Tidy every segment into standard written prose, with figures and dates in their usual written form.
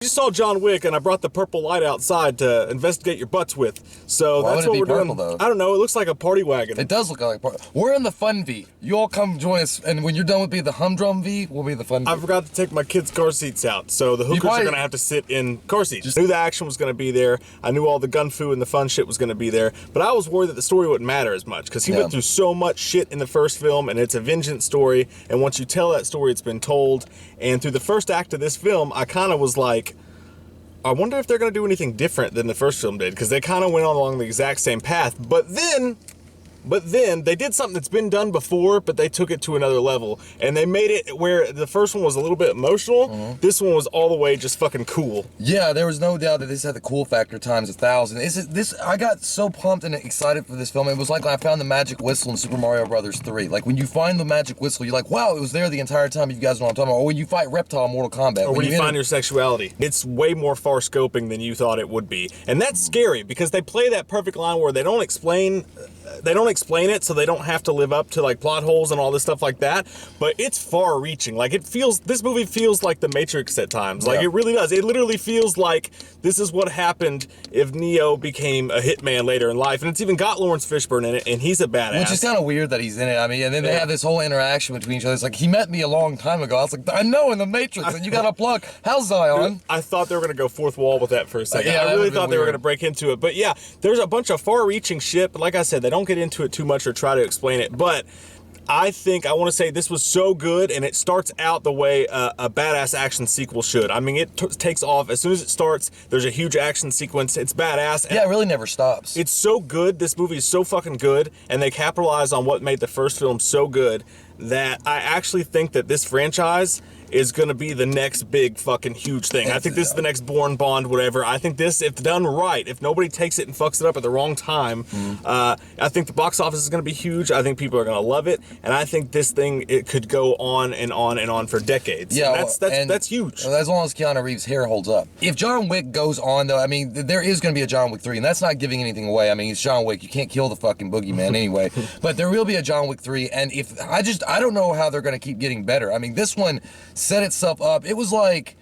You saw John Wick, and I brought the purple light outside to investigate your butts with. So Why that's would it what be we're purple, doing. though? I don't know. It looks like a party wagon. It does look like we're in the fun V. You all come join us, and when you're done with the humdrum V, we'll be the fun V. I forgot to take my kids' car seats out, so the hookers are gonna have to sit in car seats. I knew the action was gonna be there. I knew all the gun fu and the fun shit was gonna be there, but I was worried that the story wouldn't matter as much because he went through so much shit in the first film, and it's a vengeance story. And once you tell that story, it's been told. And through the first act of this film, I kind of was like, I wonder if they're going to do anything different than the first film did, because they kind of went along the exact same path. But then they did something that's been done before, but they took it to another level. And they made it where the first one was a little bit emotional. This one was all the way just fucking cool. Yeah, there was no doubt that this had the cool factor times 1,000. I got so pumped and excited for this film. It was like when I found the magic whistle in Super Mario Brothers 3. Like when you find the magic whistle, you're like, wow, it was there the entire time. You guys know what I'm talking about. Or when you fight Reptile in Mortal Kombat. Or when you find your sexuality. It's way more far scoping than you thought it would be. And that's scary because they play that perfect line where they don't explain it, so they don't have to live up to like plot holes and all this stuff like that, but it's far reaching. Like this movie feels like the Matrix at times. Like it really does. It literally feels like this is what happened if Neo became a hitman later in life. And it's even got Lawrence Fishburne in it, and he's a badass. Which is kind of weird that he's in it. I mean, and then they have this whole interaction between each other. It's like, he met me a long time ago. I was like, I know, in the Matrix, and you got a plug. How's Zion? I thought they were going to go fourth wall with that for a second. Yeah, I really thought they were going to break into it. But yeah, there's a bunch of far-reaching shit, but like I said, they don't get into it too much or try to explain it. But I want to say this was so good, and it starts out the way a badass action sequel should. I mean, it takes off. As soon as it starts, there's a huge action sequence. It's badass. Yeah, it really never stops. It's so good. This movie is so fucking good, and they capitalize on what made the first film so good that I actually think that this franchise is going to be the next big fucking huge thing. I think this is the next Bourne Bond, whatever. I think this, if done right, if nobody takes it and fucks it up at the wrong time, I think the box office is going to be huge. I think people are going to love it, and I think this thing, it could go on and on and on for decades. Yeah, and that's huge. As long as Keanu Reeves' hair holds up. If John Wick goes on, though, I mean, there is going to be a John Wick 3, and that's not giving anything away. I mean, it's John Wick. You can't kill the fucking boogeyman anyway. But there will be a John Wick 3, and I don't know how they're going to keep getting better. I mean, this one set itself up. It was like,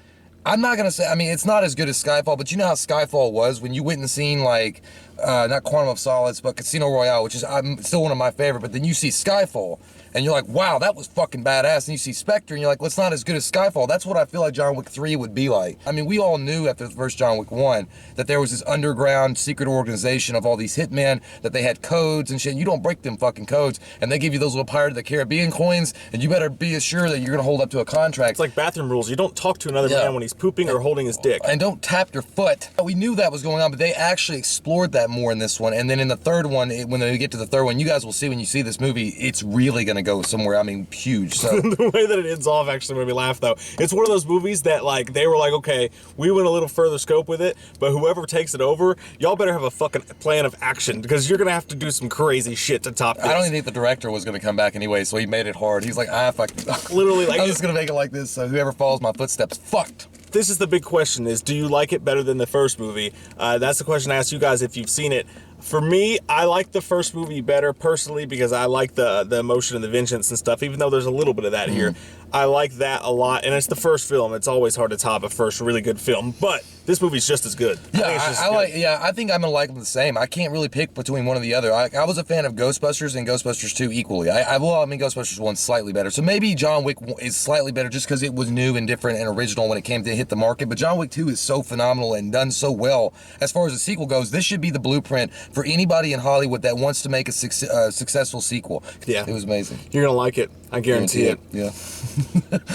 I'm not gonna say, I mean, it's not as good as Skyfall, but you know how Skyfall was when you went and seen like, not Quantum of Solace, but Casino Royale, which is still one of my favorite, but then you see Skyfall, and you're like, wow, that was fucking badass, and you see Spectre, and you're like, well, it's not as good as Skyfall. That's what I feel like John Wick 3 would be like. I mean, we all knew after the first John Wick 1 that there was this underground secret organization of all these hitmen, that they had codes and shit. You don't break them fucking codes, and they give you those little Pirate of the Caribbean coins, and you better be assured that you're gonna hold up to a contract. It's like bathroom rules. You don't talk to another man when he's pooping or holding his dick. And don't tap your foot. We knew that was going on, but they actually explored that more in this one. And then in the third one, when they get to the third one, you guys will see when you see this movie, it's really gonna go somewhere, I mean, huge. So the way that it ends off actually made me laugh, though. It's one of those movies that, like, they were like, okay, we went a little further scope with it, but whoever takes it over, y'all better have a fucking plan of action, because you're gonna have to do some crazy shit to top this. I don't even think the director was gonna come back anyway, so he made it hard. He's like, fuck. Literally, like, I'm just gonna make it like this, so whoever follows my footsteps, fucked. This is the big question, is do you like it better than the first movie? That's the question I asked you guys if you've seen it. For me, I like the first movie better personally because I like the emotion and the vengeance and stuff, even though there's a little bit of that here. I like that a lot, and it's the first film. It's always hard to top a first really good film, but this movie's just as good. Yeah, I think I'm gonna like them the same. I can't really pick between one or the other. I was a fan of Ghostbusters and Ghostbusters 2 equally. I mean, Ghostbusters 1 slightly better. So maybe John Wick is slightly better just because it was new and different and original when it came to hit the market. But John Wick 2 is so phenomenal and done so well. As far as the sequel goes, this should be the blueprint for anybody in Hollywood that wants to make a successful sequel. Yeah, it was amazing. You're gonna like it. I guarantee it. Yeah.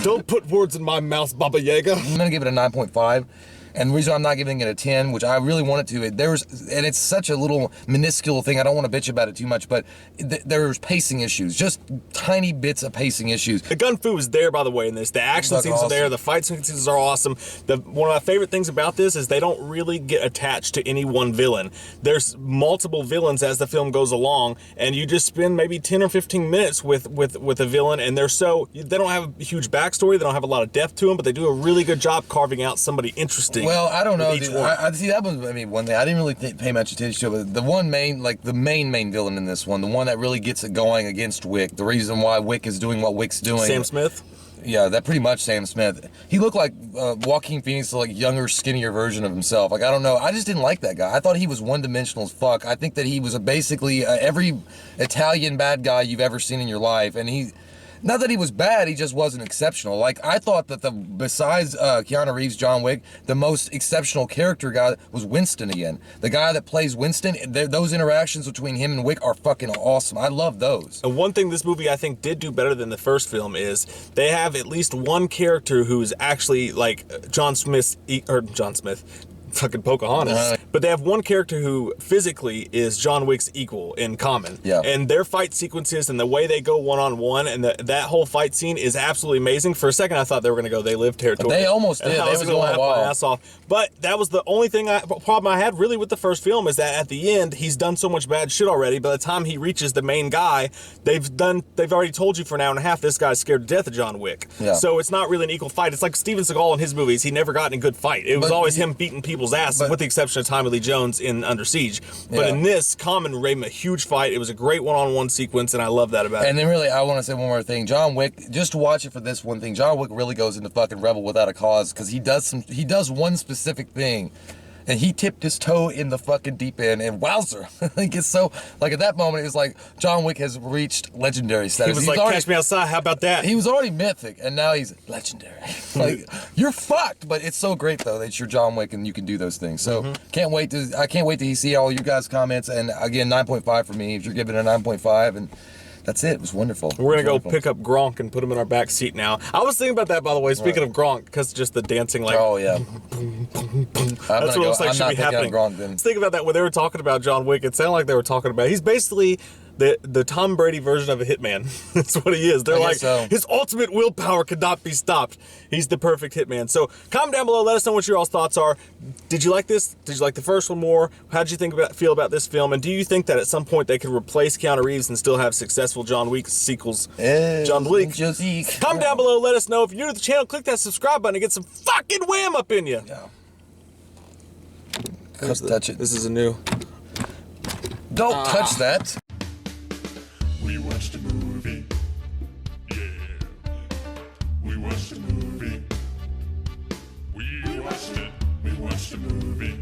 Don't put words in my mouth, Baba Yaga. I'm gonna give it a 9.5. And the reason I'm not giving it a 10, which I really wanted to, and it's such a little minuscule thing, I don't want to bitch about it too much, but there's pacing issues, just tiny bits of pacing issues. The gun fu is there, by the way, in this. The action scenes are there, the fight sequences are awesome. One of my favorite things about this is they don't really get attached to any one villain. There's multiple villains as the film goes along, and you just spend maybe 10 or 15 minutes with a villain, and they don't have a huge backstory, they don't have a lot of depth to them, but they do a really good job carving out somebody interesting. Well, I don't know. I see, that was, I mean, one thing I didn't really pay much attention to, but the main villain in this one, the one that really gets it going against Wick, the reason why Wick is doing what Wick's doing. Sam Smith? Yeah, that pretty much Sam Smith. He looked like Joaquin Phoenix, like younger, skinnier version of himself. Like, I don't know. I just didn't like that guy. I thought he was one-dimensional as fuck. I think that he was basically every Italian bad guy you've ever seen in your life. And he, not that he was bad, he just wasn't exceptional. Like, I thought that besides Keanu Reeves, John Wick, the most exceptional character guy was Winston again. The guy that plays Winston, those interactions between him and Wick are fucking awesome. I love those. And one thing this movie I think did do better than the first film is they have at least one character who's actually like John Smith, fucking Pocahontas. But they have one character who physically is John Wick's equal in common. Yeah. And their fight sequences and the way they go one-on-one and that whole fight scene is absolutely amazing. For a second, I thought they were going to go, they live territory. They almost did. I was going to laugh my ass off. But that was the only problem I had really with the first film is that at the end, he's done so much bad shit already. By the time he reaches the main guy, they've already told you for an hour and a half, this guy's scared to death of John Wick. Yeah. So it's not really an equal fight. It's like Steven Seagal in his movies. He never got in a good fight. It was always him beating people's ass, with the exception of Tommy Lee Jones in Under Siege. But in this, Common gave him a huge fight. It was a great one-on-one sequence, and I love that about it. And then really, I want to say one more thing. John Wick, just to watch it for this one thing, John Wick really goes into fucking Rebel without a cause, because he does one specific thing. And he tipped his toe in the fucking deep end, and wowzer. Like, it's so, like, at that moment, it's like John Wick has reached legendary status. He was like, catch me outside, how about that? He was already mythic, and now he's legendary. Like, you're fucked, but it's so great, though, that you're John Wick and you can do those things. So, I can't wait to see all you guys' comments, and again, 9.5 for me, if you're giving it a 9.5, and that's it. It was wonderful. We're going to go pick up Gronk and put him in our back seat now. I was thinking about that, by the way, speaking of Gronk, because just the dancing, like... Oh, yeah. That's what it looks like should be happening. I was thinking about that when they were talking about John Wick. It sounded like they were talking about... He's basically the Tom Brady version of a hitman. That's what he is. They're like, his ultimate willpower could not be stopped. He's the perfect hitman. So comment down below. Let us know what your all's thoughts are. Did you like this? Did you like the first one more? How did you feel about this film? And do you think that at some point they could replace Keanu Reeves and still have successful John Wick sequels? John Wick. Comment down below. Let us know. If you're new to the channel, click that subscribe button and get some fucking wham up in you. Yeah. Touch it. This is a new... Don't touch that. We watched a movie. Yeah. We watched a movie. We watched it. We watched a movie.